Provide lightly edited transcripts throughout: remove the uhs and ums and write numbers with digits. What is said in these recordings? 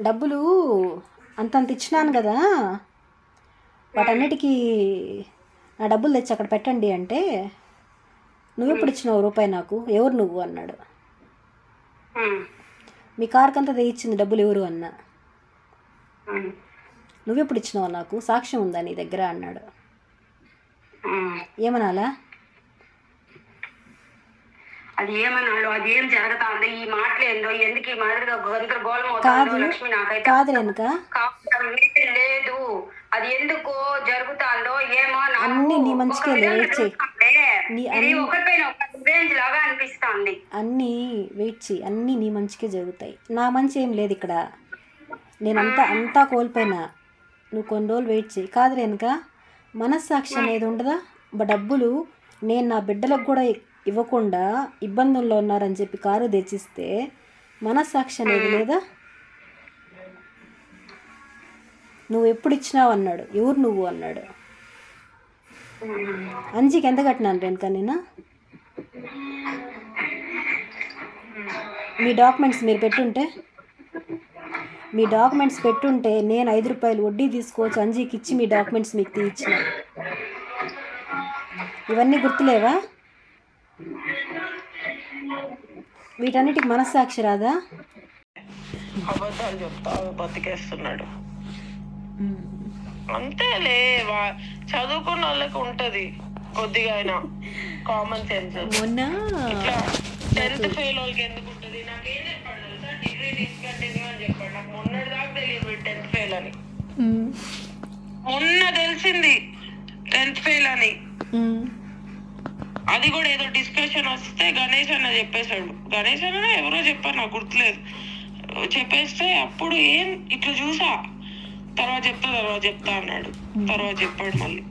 డబ్బులు అంతంత ఇచ్చినాను కదా, వాటన్నిటికీ నా డబ్బులు తెచ్చి అక్కడ పెట్టండి అంటే, నువ్వెప్పుడు ఇచ్చినావు రూపాయి నాకు, ఎవరు నువ్వు అన్నాడు. మీ కార్కంతా తెచ్చింది డబ్బులు ఎవరు అన్నా. నువ్వెప్పుడు ఇచ్చినావు నాకు, సాక్ష్యం ఉందా నీ దగ్గర అన్నాడు. ఏమనాలా? అది ఏమన్నాడు, అది ఏం జరుగుతా ఉంది, ఈ మాటలేందో, ఎందుకు ఈ మాదిరిగా గందరగోళం కాదు అవుతుందో లక్ష్మి నాకైతే కాదు వెనుక లేదు. అది ఎందుకు జరుగుతాందో ఏమో అన్నీ నీ మంచికే వెయిట్ చేయి, ఒకరిపైన ఒక రివెంజ్ లాగా అనిపిస్తుంది. అన్నీ వెయిట్ చేయి, అన్నీ నీ మంచికే జరుగుతాయి. నా మంచి ఏం లేదు ఇక్కడ, నేనంతా కోల్పోయినా. నువ్వు కొన్ని రోజులు వెయిట్ చేయి. కాదు వెనుక మనస్సాక్షి అనేది ఉండదా? డబ్బులు నేను నా బిడ్డలకు కూడా ఇవ్వకుండా ఇబ్బందుల్లో ఉన్నారని చెప్పి కారు తెచ్చిస్తే మనస్సాక్షి అనేది లేదా? నువ్వు ఎప్పుడు ఇచ్చినావు అన్నాడు. ఎవరు నువ్వు అన్నాడు. అంజీకి ఎంత కట్టినాను వెనుక నేను? మీ డాక్యుమెంట్స్ మీరు పెట్టుంటే నేను 5 రూపాయలు వడ్డీ తీసుకోవచ్చు అంజీకి ఇచ్చి మీ డాక్యుమెంట్స్ మీకు తీయించిన. ఇవన్నీ గుర్తులేవా? వీటన్నిటికి మనస్సాక్షి రాదా? అబద్ధాలు చెప్తా బతికేస్తున్నాడు అంతేలే. చదువుకున్న వాళ్ళకి ఉంటది కొద్దిగా అయినా కామన్ సెన్స్. మొన్న 10th ఫెయిల్ వాళ్ళకి ఎందుకు ఉంటది? నాకేం చెప్పాడు తెలుసా, డిగ్రీ డిస్కంటిన్యూ అని చెప్పాడు. నాకు మొన్నటి దాకా తెలియదు 10th ఫెయిల్ అని. మొన్న తెలిసింది 10th ఫెయిల్ అని. అది కూడా ఏదో డిస్కషన్ వస్తే గణేష్ అన్న చెప్పేశాడు. గణేష్ అన్న ఎవరో చెప్పారు, నాకు గుర్తులేదు. చెప్పేస్తే అప్పుడు ఏం ఇట్లా చూసా, తర్వాత చెప్తా అన్నాడు. తర్వాత చెప్పాడు మళ్ళీ,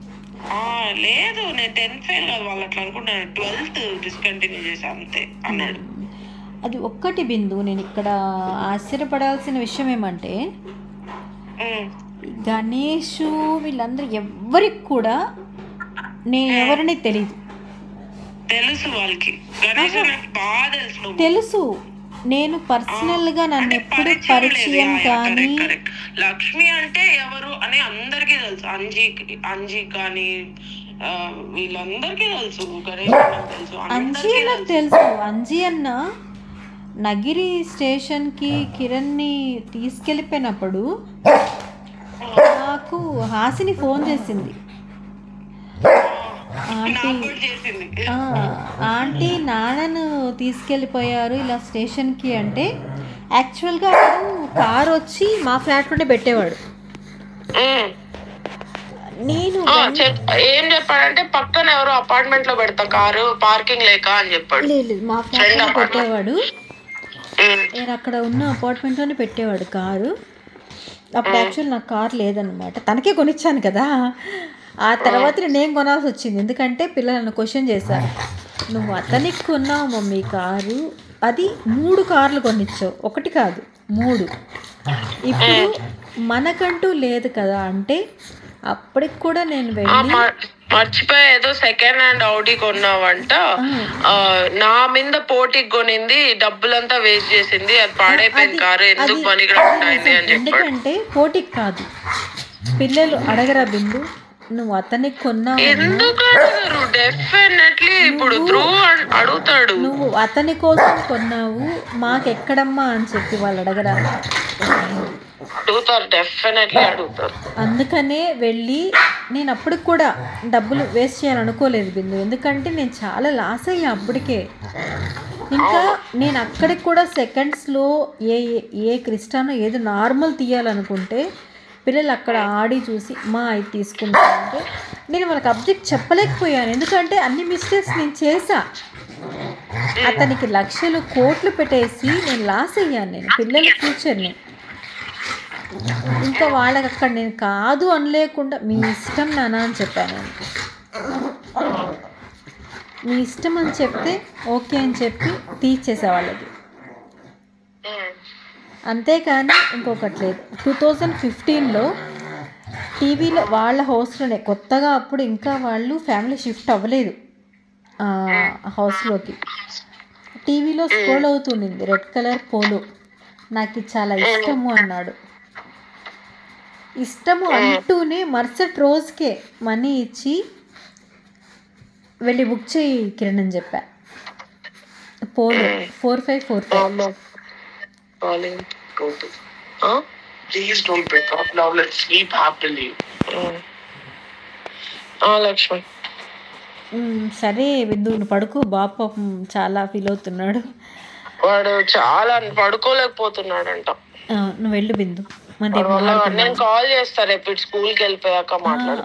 లేదు నేను 10th ఫెయిల్ కాదు, వాళ్ళు అట్లా అనుకుంటున్నాను, 12th డిస్కంటిన్యూ చేసా అంతే అన్నాడు. అది ఒక్కటి బిందు. నేను ఇక్కడ ఆశ్చర్యపడాల్సిన విషయం ఏమంటే, గణేష్ వీళ్ళందరూ ఎవ్వరికి కూడా నేను ఎవరిని తెలియదు. తెలుసు వాళ్ళకి, గణేష్ నాకు బాగా తెలుసు. నేను పర్సనల్ గా నన్ను ఎప్పుడు పరిచయం కానీ, లక్ష్మి అంటే ఎవరు అని అందరికీ తెలుసు. అంజీ కానీ వీళ్ళందరికీ తెలుసు. గణేష్ తెలుసు, అంజీ అన్నకు తెలుసు. అంజీ అన్న నగిరి స్టేషన్ కి కిరణ్ ని తీసుకెళ్ళిపోయినప్పుడు నాకు హాసిని ఫోన్ చేసింది. ఆంటీ నాన్నను తీసుకెళ్ళిపోయారు ఇలా స్టేషన్కి అంటే, యాక్చువల్గా అప్పుడు కారు వచ్చి మా ఫ్లాట్లోనే పెట్టేవాడు. నేను ఏం చెప్పాడంటే పక్కన ఎవరో అపార్ట్మెంట్ లో పెడతా కారు పార్కింగ్ లేక అని చెప్పాడు. లేదు మా ఫ్లాట్లో పెట్టేవాడు. నేను అక్కడ ఉన్న అపార్ట్మెంట్లోనే పెట్టేవాడు కారు. అప్పుడు యాక్చువల్ నాకు కారు లేదనమాట, తనకే కొనిచ్చాను కదా. ఆ తర్వాత నేను కొనాల్సి వచ్చింది, ఎందుకంటే పిల్లలను క్వశ్చన్ చేశారు, నువ్వు అతనికి కొన్నావు మమ్మీ కారు, అది 3 కార్లు కొనిచ్చావు, 1 కాదు 3. ఇప్పుడు మనకంటూ లేదు కదా అంటే, అప్పటికి కూడా నేను వెళ్ళి మర్చిపోయా, ఏదో సెకండ్ హ్యాండ్ ఆడి కొన్నావంట, నా మీద పోటీకి కొనింది, డబ్బులంతా వేస్ట్ చేసింది, అది పాడైపోయింది కారు, ఎందుకు పనికిరాకుండా అయింది అని చెప్పాడు. ఎందుకంటే పోటీకి కాదు, పిల్లలు అడగరా బిందు, నువ్వు అతనికి కొన్నావు, అడుగుతాడు, నువ్వు అతని కోసం కొన్నావు మాకెక్కడమ్మా అని చెప్పి వాళ్ళు అడగరా? అందుకనే వెళ్ళి నేను అప్పటికి కూడా డబ్బులు వేస్ట్ చేయాలనుకోలేదు బిందు, ఎందుకంటే నేను చాలా లాస్ అయ్యా అప్పటికే. ఇంకా నేను అక్కడికి కూడా సెకండ్స్లో ఏ క్రిస్టానో ఏదో నార్మల్ తీయాలనుకుంటే పిల్లలు అక్కడ ఆడి చూసి మా ఇది తీసుకుంటానంటే నేను వాళ్ళకి అబ్జెక్ట్ చెప్పలేకపోయాను, ఎందుకంటే అన్ని మిస్టేక్స్ నేను చేశా. అతనికి లక్షలు కోట్లు పెట్టేసి నేను లాస్ అయ్యాను, నేను పిల్లల ఫ్యూచర్ని. ఇంకా వాళ్ళకి అక్కడ నేను కాదు అనలేకుండా మీ ఇష్టం నానా అని చెప్పాను. నేను మీ ఇష్టం అని చెప్తే ఓకే అని చెప్పి తీర్చేసే వాళ్ళది, అంతేకాని ఇంకొకటి లేదు. 2015లో టీవీలో వాళ్ళ హౌస్లోనే కొత్తగా, అప్పుడు ఇంకా వాళ్ళు ఫ్యామిలీ షిఫ్ట్ అవ్వలేదు హౌస్లోకి, టీవీలో స్క్రోల్ అవుతుంది రెడ్ కలర్ పోలో, నాకు ఇది చాలా ఇష్టము అన్నాడు. ఇష్టము అంటూనే మరుసటి రోజుకే మనీ ఇచ్చి వెళ్ళి బుక్ చేయి కిరణ్ అని చెప్పా. Polo 4545. Please don't pick up now. Let's sleep happily. Lakshmi సరే బిందు నువ్వు పడుకో, బాబు పాపం చాలా ఫీల్ అవుతున్నాడు. వాడు చాలా పడుకోలేకపోతున్నాడంట. నువ్వు వెళ్ళు బిందు, మరి నేను కాల్ చేస్తా రేపు స్కూల్కి వెళ్ళిపోయాక మాట్లాడు.